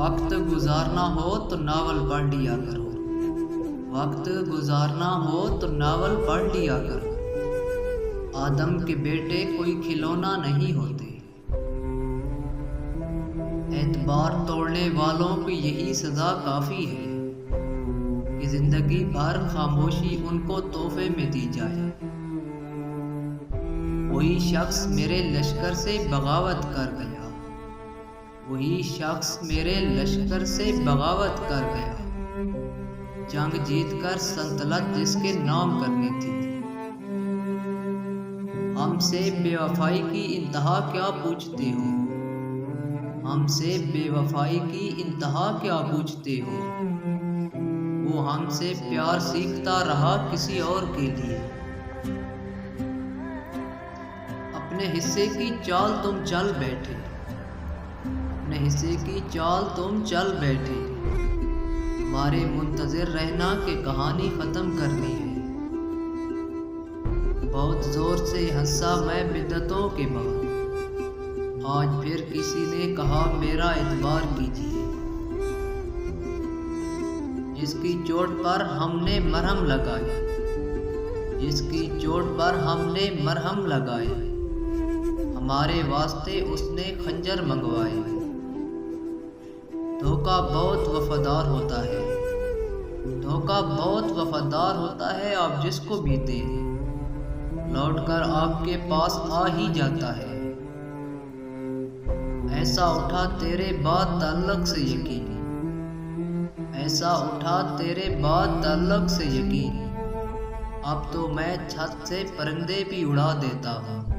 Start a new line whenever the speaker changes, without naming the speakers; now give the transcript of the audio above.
वक्त गुजारना हो तो नावल पढ़ लिया करो। वक्त गुजारना हो तो नावल पढ़ लिया करो। आदम के बेटे कोई खिलौना नहीं होते। एतबार तोड़ने वालों को यही सजा काफ़ी है कि जिंदगी भर खामोशी उनको तोहफे में दी जाए। कोई शख्स मेरे लश्कर से बगावत कर गया। वही शख्स मेरे लश्कर से बगावत कर गया। जंग जीतकर सल्तनत जिसके नाम करनी थी। हमसे बेवफाई की इंतहा क्या पूछते हो? हमसे बेवफाई की इंतहा क्या पूछते हो? वो हमसे प्यार सीखता रहा किसी और के लिए। अपने हिस्से की चाल तुम चल बैठे। अपने हिस्से की चाल तुम चल बैठे। हमारे मुंतज़िर रहना कि कहानी ख़त्म करनी है। बहुत ज़ोर से हंसा मैं बिद्दतों के बाद। आज फिर किसी ने कहा मेरा एतबार कीजिए। जिसकी चोट पर हमने मरहम लगाया। जिसकी चोट पर हमने मरहम लगाया। हमारे वास्ते उसने खंजर मंगवाए। धोखा बहुत वफादार होता है। धोखा बहुत वफादार होता है। आप जिसको भी दें लौटकर आपके पास आ ही जाता है। ऐसा उठा तेरे बाद ताल्लुक से यकीन। ऐसा उठा तेरे बाद ताल्लुक से यकीन। अब तो मैं छत से परिंदे भी उड़ा देता हूँ।